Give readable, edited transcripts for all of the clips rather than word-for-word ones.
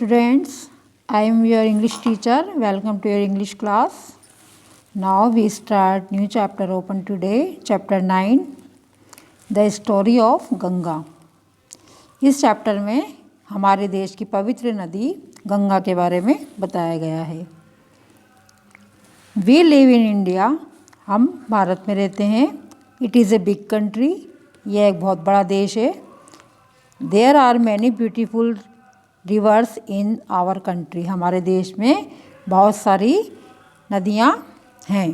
Students, I am your English teacher. Welcome to your English class. Now we start new chapter open today, chapter 9, The Story of Ganga. इस chapter में हमारे देश की पवित्र नदी गंगा के बारे में बताया गया है. We live in India. हम भारत में रहते हैं. It is a big country. यह एक बहुत बड़ा देश है. There are many beautiful rivers in our country. हमारे देश में बहुत सारी नदियाँ हैं.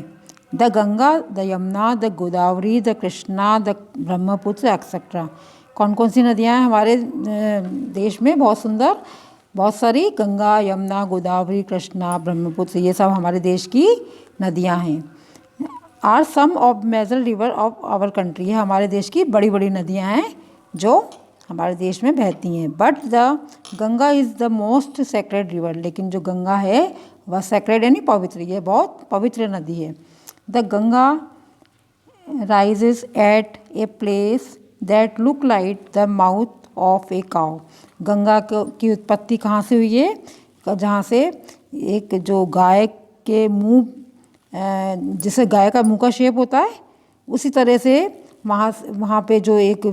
The Ganga, the Yamuna, the Godavari, the Krishna, the Brahmaputra etcetera. कौन कौन सी नदियाँ हैं हमारे देश में? बहुत सुंदर, बहुत सारी. गंगा, यमुना, गोदावरी, कृष्णा, ब्रह्मपुत्र, ये सब हमारे देश की नदियाँ हैं. Are some of major river of our country. ये हमारे देश की बड़ी बड़ी नदियाँ हैं जो हमारे देश में बहती हैं. But the Ganga is the most sacred river. लेकिन जो गंगा है वह सेक्रेड यानी पवित्र, ये बहुत पवित्र नदी है. The Ganga rises at a place that look like the mouth of a cow. Ganga की उत्पत्ति कहाँ से हुई है? जहाँ से एक जो गाय के मुंह, जिसे गाय का मुंह का शेप होता है, उसी तरह से वहाँ पे जो एक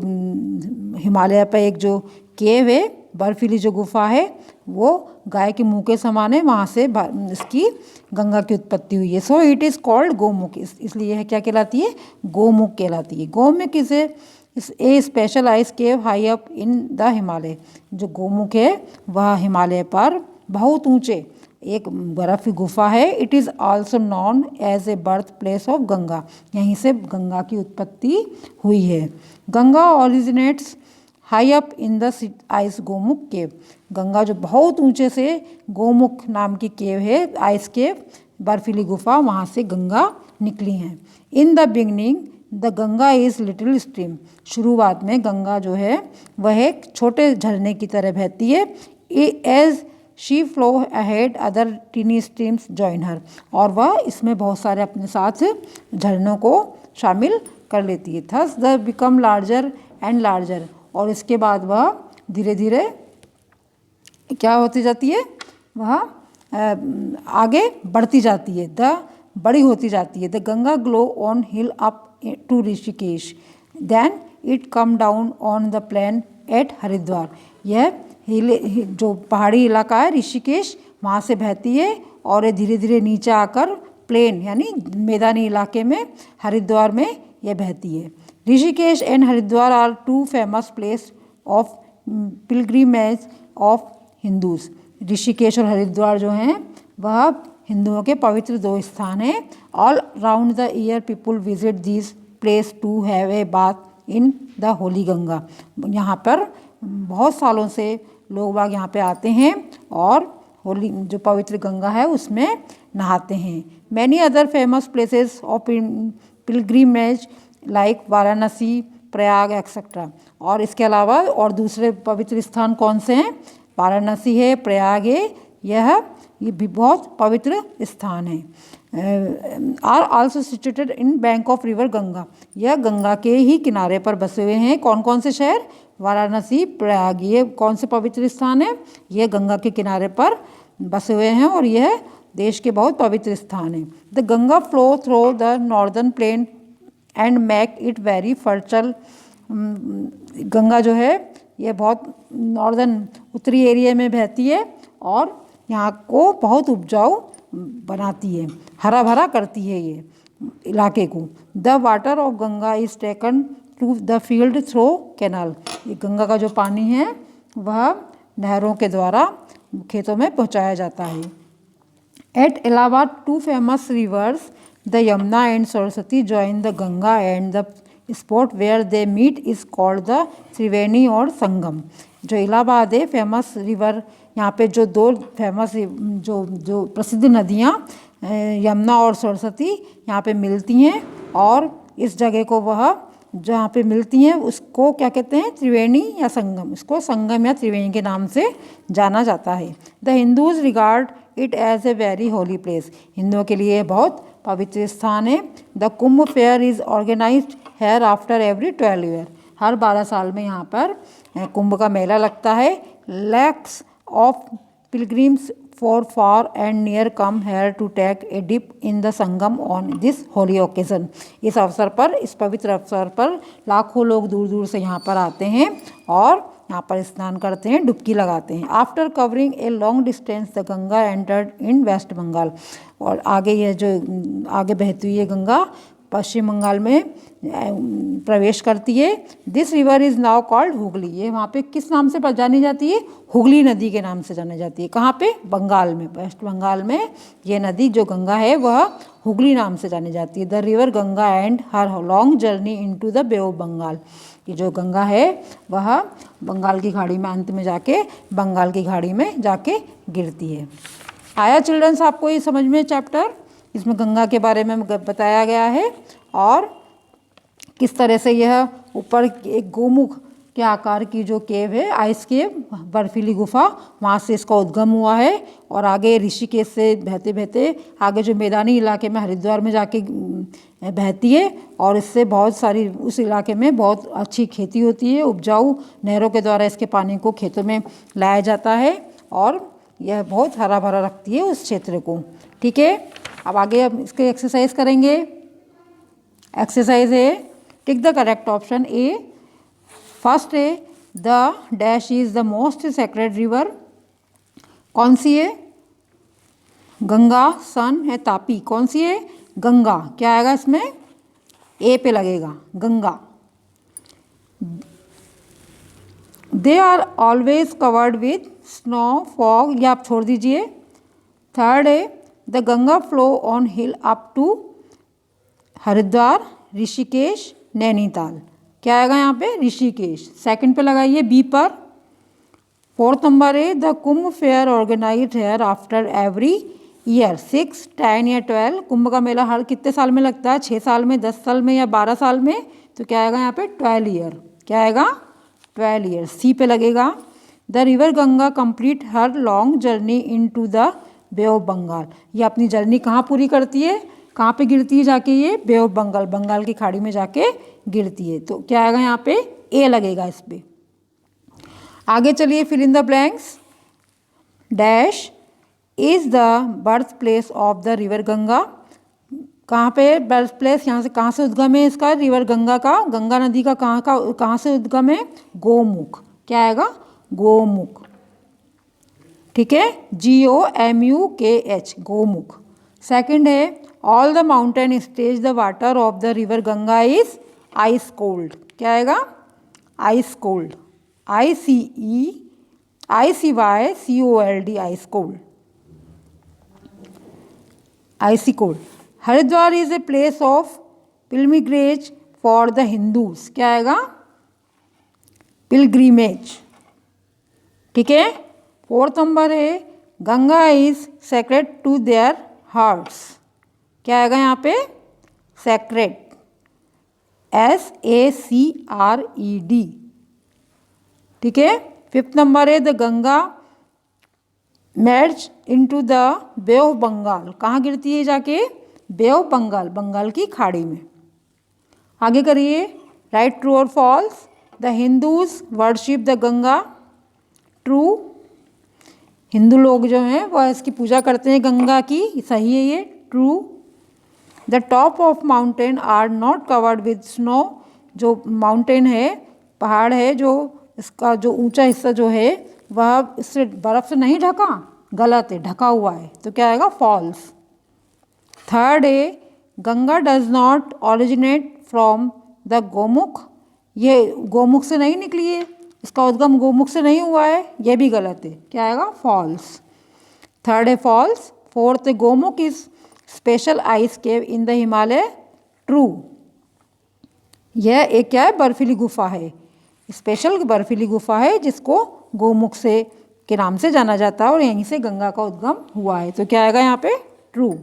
हिमालय पे एक जो केव है, बर्फीली जो गुफा है, वो गाय के मुंह के समान है. वहाँ से इसकी गंगा की उत्पत्ति हुई है. So it is called Gomukh. इसलिए यह क्या कहलाती है? गोमुख कहलाती है. Gomukh is a special ice cave high up in the Himalaya. जो गोमुख है वह हिमालय पर बहुत ऊंचे एक बर्फ की गुफा है. It is also known as a birth place of Ganga. यहीं से गंगा की उत्पत्ति हुई है. Ganga originates high up in the ice Gomukh cave. Ganga जो बहुत ऊंचे से गोमुख नाम की केव है, आइस केव, बर्फीली गुफा, वहाँ से गंगा निकली हैं. In the beginning the Ganga is little stream. शुरुआत में गंगा जो है वह एक छोटे झरने की तरह बहती है. As she flow ahead other tiny streams join her. और वह इसमें बहुत सारे अपने साथ झरनों को शामिल कर लेती है. Thus the become larger and larger. और इसके बाद वह धीरे धीरे क्या होती जाती है? वह आगे बढ़ती जाती है. बड़ी होती जाती है. The Ganga flow on hill up to Rishikesh. Then it come down on the plain at Haridwar. यह जो पहाड़ी इलाका है ऋषिकेश, वहाँ से बहती है और ये धीरे धीरे नीचे आकर प्लेन यानी मैदानी इलाके में हरिद्वार में यह बहती है. Rishikesh and Haridwar are two famous place of pilgrimage of Hindus. Rishikesh और हरिद्वार जो हैं वह हिंदुओं के पवित्र दो स्थान हैं. All round the year people visit this place to have a bath in the holy Ganga. यहाँ पर बहुत सालों से लोग बाग यहाँ पे आते हैं और होली जो पवित्र गंगा है उसमें नहाते हैं. Many other famous places of pilgrimage like Varanasi, Prayag etcetera. और इसके अलावा और दूसरे पवित्र स्थान कौन से हैं? वाराणसी है, प्रयाग है. ये भी बहुत पवित्र स्थान है. Are also situated in bank of river Ganga. यह गंगा के ही किनारे पर बसे हुए हैं. कौन कौन से शहर? वाराणसी, प्रयाग. ये कौन से पवित्र स्थान है? ये गंगा के किनारे पर बसे हुए हैं और यह देश के बहुत पवित्र स्थान है. The Ganga flow through the northern plain and make it very fertile. Ganga जो है ये बहुत नॉर्दर्न उत्तरी एरिया में बहती है और यहाँ को बहुत उपजाऊ बनाती है, हरा भरा करती है ये इलाके को. The water of Ganga is taken to the field through canal. ये गंगा का जो पानी है वह नहरों के द्वारा खेतों में पहुँचाया जाता है. At Allahabad two famous rivers the Yamuna and Saraswati join the Ganga and the spot where they meet is called the Triveni और संगम. जो इलाहाबाद है फेमस रिवर, यहाँ पे जो दो फेमस जो प्रसिद्ध नदियाँ यमुना और सरस्वती यहाँ पे मिलती हैं और इस जगह को वह जहाँ पे मिलती हैं उसको क्या कहते हैं? त्रिवेणी या संगम. इसको संगम या त्रिवेणी के नाम से जाना जाता है. The Hindus regard it as a very holy place. हिंदुओं के लिए बहुत पवित्र स्थान है. The Kumbh fair is organised here after every 12 year. हर 12 साल में यहाँ पर कुंभ का मेला लगता है. Lakhs of Pilgrims for far and near come here to take a dip in the Sangam on this holy occasion. इस अवसर पर, इस पवित्र अवसर पर लाखों लोग दूर दूर से यहाँ पर आते हैं और यहाँ पर स्नान करते हैं, डुबकी लगाते हैं. After covering a long distance the Ganga entered in West Bengal. और आगे ये जो आगे बहती हुई ये गंगा पश्चिम बंगाल में प्रवेश करती है. This river is now called Hooghly. ये वहाँ पे किस नाम से जानी जाती है? हुगली नदी के नाम से जानी जाती है. कहाँ पे? बंगाल में, वेस्ट बंगाल में ये नदी जो गंगा है वह हुगली नाम से जानी जाती है. The river Ganga and her long journey into the bay of Bengal. ये जो गंगा है वह बंगाल की खाड़ी में अंत में जाके बंगाल की खाड़ी में जाके गिरती है. आया चिल्ड्रंस आपको ये समझ में चैप्टर? इसमें गंगा के बारे में बताया गया है और किस तरह से यह ऊपर एक गोमुख के आकार की जो केव है, आइस केव, बर्फीली गुफा, वहाँ से इसका उद्गम हुआ है. और आगे ऋषिकेश से बहते बहते आगे जो मैदानी इलाके में हरिद्वार में जाके बहती है और इससे बहुत सारी उस इलाके में बहुत अच्छी खेती होती है. उपजाऊ नहरों के द्वारा इसके पानी को खेतों में लाया जाता है और यह बहुत हरा भरा रखती है उस क्षेत्र को. ठीक है, अब आगे अब इसके एक्सरसाइज करेंगे. एक्सरसाइज है tick the correct option A. First है the dash is the most sacred river. कौन सी है? गंगा. सन है तापी. कौन सी है? गंगा. क्या आएगा इसमें? ए पे लगेगा, Ganga. They are always covered with snow fog. ये आप छोड़ दीजिए. थर्ड है the Ganga flow on hill up to Haridwar, Rishikesh, Nainital. क्या आएगा यहाँ पे? ऋषिकेश. सेकंड पे लगाइए बी पर. फोर्थ नंबर है the Kumbh fair organised here after every year 6, 10 या 12. कुंभ का मेला हर कितने साल में लगता है? 6 साल में, 10 साल में या 12 साल में? तो क्या आएगा यहाँ पे? 12 ईयर. क्या आएगा? 12 ईयर. सी पे लगेगा. The river Ganga complete her long journey into the bay of Bengal. ये अपनी जर्नी कहाँ पूरी करती है? कहाँ पे गिरती है जाके? ये बे ऑफ बंगाल, बंगाल की खाड़ी में जाके गिरती है. तो क्या आएगा यहाँ पे? ए लगेगा इस पे. आगे चलिए, fill in the blanks. Dash is the birth place of the river Ganga. कहाँ पे बर्थ प्लेस? यहाँ से कहाँ से उद्गम है इसका? रिवर गंगा का, गंगा नदी का कहाँ से उद्गम है? गोमुख. क्या आएगा? गोमुख. ठीक है, GOMUKH, गोमुख. सेकंड है all the mountain stage the water of the river Ganga is ice cold. क्या आएगा? Ice cold. ICYCOLD, ice cold. Icy cold. Haridwar is a place of pilgrimage for the Hindus. क्या आएगा? पिलग्रिमेज. ठीक है. फोर्थ नंबर है Ganga is sacred to their hearts. क्या आएगा यहाँ पे? सेक्रेड. SACRED. ठीक है. फिफ्थ नंबर है the Ganga merge into the bay of Bengal. कहाँ गिरती है जाके? बे ऑफ बंगाल, बंगाल की खाड़ी में. आगे करिए. राइट, ट्रू और false. The Hindus worship the Ganga. True. Hindu लोग जो हैं वह इसकी पूजा करते हैं गंगा की. सही है ये. True. The top of mountain are not covered with snow. जो माउंटेन है, पहाड़ है, जो इसका जो ऊंचा हिस्सा जो है वह इससे बर्फ से नहीं ढका. गलत है, ढका हुआ है. तो क्या आएगा? फॉल्स. थर्ड है Ganga does not originate from the Gomukh. ये गोमुख से नहीं निकली है, इसका उद्गम गोमुख से नहीं हुआ है. यह भी गलत है. क्या आएगा? फॉल्स. थर्ड है फॉल्स. फोर्थ है Gomukh is special ice cave in the Himalaya. True. यह एक क्या है? बर्फीली गुफा है. स्पेशल बर्फीली गुफा है जिसको गोमुख से के नाम से जाना जाता है और यहीं से गंगा का उद्गम हुआ है. तो क्या आएगा यहाँ पे? ट्रू.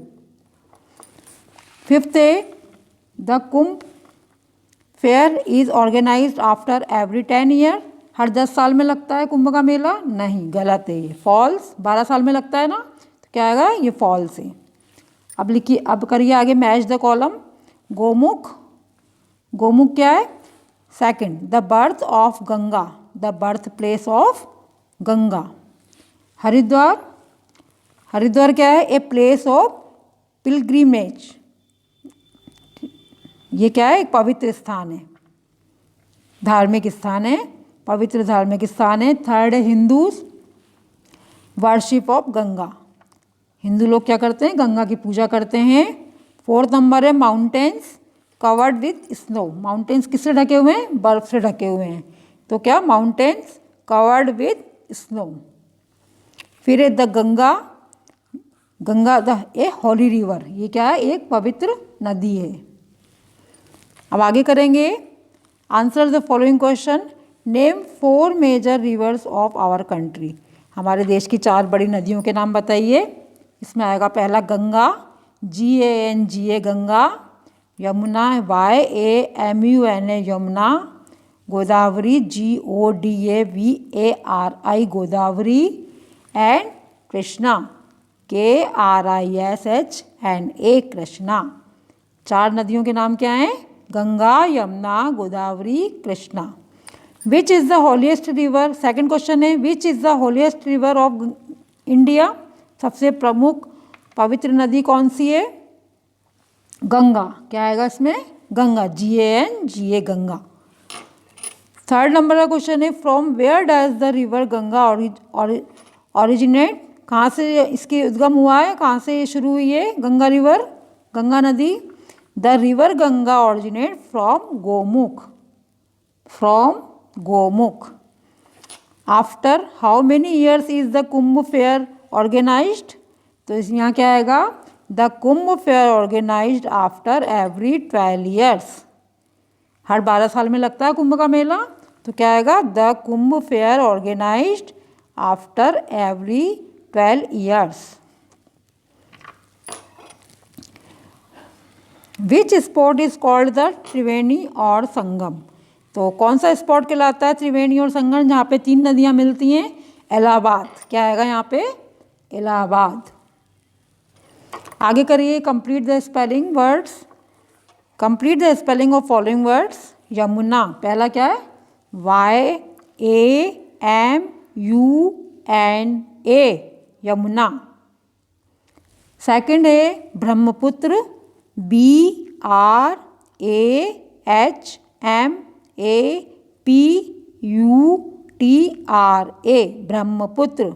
फिफ्थ है the Kumbh fair is organised after every 10 year. हर 10 साल में लगता है कुंभ का मेला? नहीं, गलत है ये. फॉल्स. 12 साल में लगता है ना. तो क्या आएगा? ये फॉल्स है. अब लिखिए, अब करिए आगे match the column. Gomukh. Gomukh क्या है? Second, the birth of Ganga, the birth place of Ganga. Haridwar, Haridwar क्या है? ए प्लेस ऑफ पिलग्रिमेज, ये क्या है? एक पवित्र स्थान है, धार्मिक स्थान है, पवित्र धार्मिक स्थान है। थर्ड है Hindus worship of Ganga, Hindu लोग क्या करते हैं? गंगा की पूजा करते हैं। फोर्थ नंबर है mountains covered with snow, mountains किससे ढके हुए हैं? बर्फ से ढके हुए हैं, तो क्या? Mountains covered with snow. फिर है the Ganga, Ganga the a holy river, ये क्या है? एक पवित्र नदी है। अब आगे करेंगे, answer the following question, name 4 major rivers of our country, हमारे देश की 4 बड़ी नदियों के नाम बताइए। इसमें आएगा पहला Ganga, GANGA Ganga, Yamuna YAMUNA Yamuna, Godavari GODAVARI Godavari, and Krishna KRISHNA Krishna. 4 नदियों के नाम क्या हैं? Ganga, Yamuna, Godavari, Krishna. Which is the holiest river, second question है, which is the holiest river of India, सबसे प्रमुख पवित्र नदी कौन सी है? गंगा, क्या आएगा इसमें? Ganga, GANGA Ganga. Third number का क्वेश्चन है, from where does the river Ganga originate, कहाँ से इसकी उद्गम हुआ है? कहाँ से ये शुरू हुई है गंगा रिवर, गंगा नदी? The river Ganga originate from Gomukh, from Gomukh. After how many years is the Kumbh fair organised, तो इस यहाँ क्या आएगा? The Kumbh fair organised after every 12 years, हर 12 साल में लगता है कुंभ का मेला, तो क्या आएगा? The Kumbh fair organised after every 12 years. Which spot is called the Triveni और संगम, तो कौन सा स्पॉट कहलाता है त्रिवेणी और संगम, जहाँ पे 3 नदियाँ मिलती हैं? इलाहाबाद, क्या आएगा यहाँ पे? इलाहाबाद। आगे करिए, complete the spelling words, complete the spelling of following words. Yamuna, पहला क्या है? YAMUNA यमुना। सेकंड है ब्रह्मपुत्र, BRAHMAPUTRA ब्रह्मपुत्र।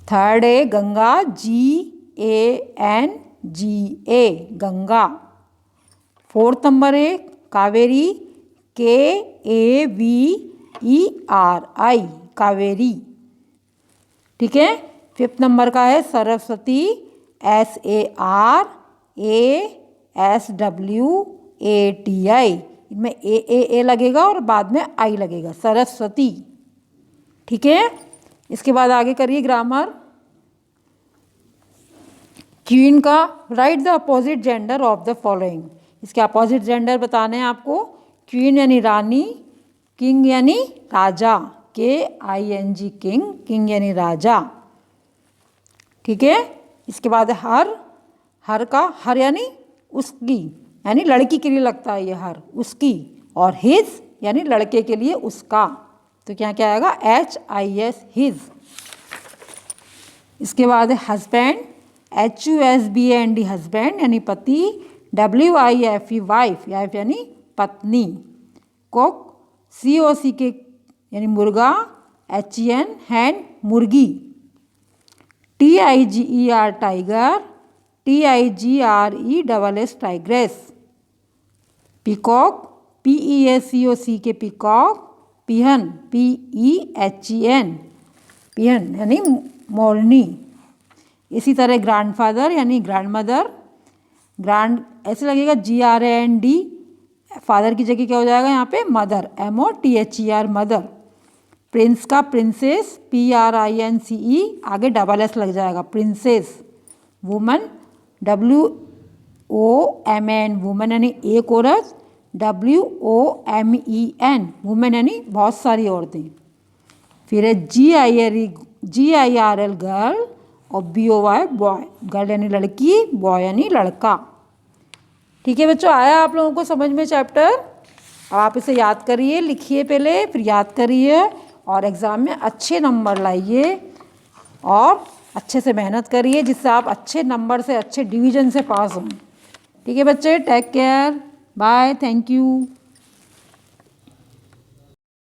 थर्ड है Ganga, GANGA Ganga. Fourth number है कावेरी, KAVERI कावेरी, ठीक है। फिफ्थ नंबर का है सरस्वती, SARASWATI, इनमें ए लगेगा और बाद में आई लगेगा, सरस्वती, ठीक है। इसके बाद आगे करिए ग्रामर। क्वीन का right the opposite gender of the following, इसके अपोजिट जेंडर बताने हैं आपको। क्वीन यानी रानी, किंग यानी राजा, KING किंग, किंग यानी राजा, ठीक है। इसके बाद हर, हर का हर यानी उसकी, यानी लड़की के लिए लगता है ये हर, उसकी, और हिज यानी लड़के के लिए उसका, तो क्या क्या आएगा? HIS his. इसके बाद है हस्बैंड, HUSBAND हस्बैंड यानी पति, WIFE वाइफ, वाइफ यानी पत्नी। कुक, COCK यानी मुर्गा, HEN हैन मुर्गी। TIGER tiger, TIGRESS tigress. Peacock, PEACOC peacock. Peahen, PEHEN peahen यानी मोरनी। इसी तरह ग्रैंडफादर यानी ग्रैंडमदर, ग्रैंड ऐसे लगेगा GRAND, फादर की जगह क्या हो जाएगा यहाँ पे? Mother, MOTHER mother. प्रिंस का प्रिंसेस, PRINCE, आगे SS लग जाएगा, प्रिंसेस। वुमन, WOMAN वुमन यानी एक औरत, WOMEN वुमेन यानी बहुत सारी औरतें। फिर है GIRL गर्ल और BOY बॉय, गर्ल यानी लड़की, बॉय यानी लड़का, ठीक है बच्चों। आया आप लोगों को समझ में चैप्टर? अब आप इसे याद करिए, लिखिए पहले, फिर याद करिए और एग्ज़ाम में अच्छे नंबर लाइए। और अच्छे से मेहनत करिए जिससे आप अच्छे नंबर से अच्छे डिवीज़न से पास हों। ठीक है बच्चे, take care, bye, thank you.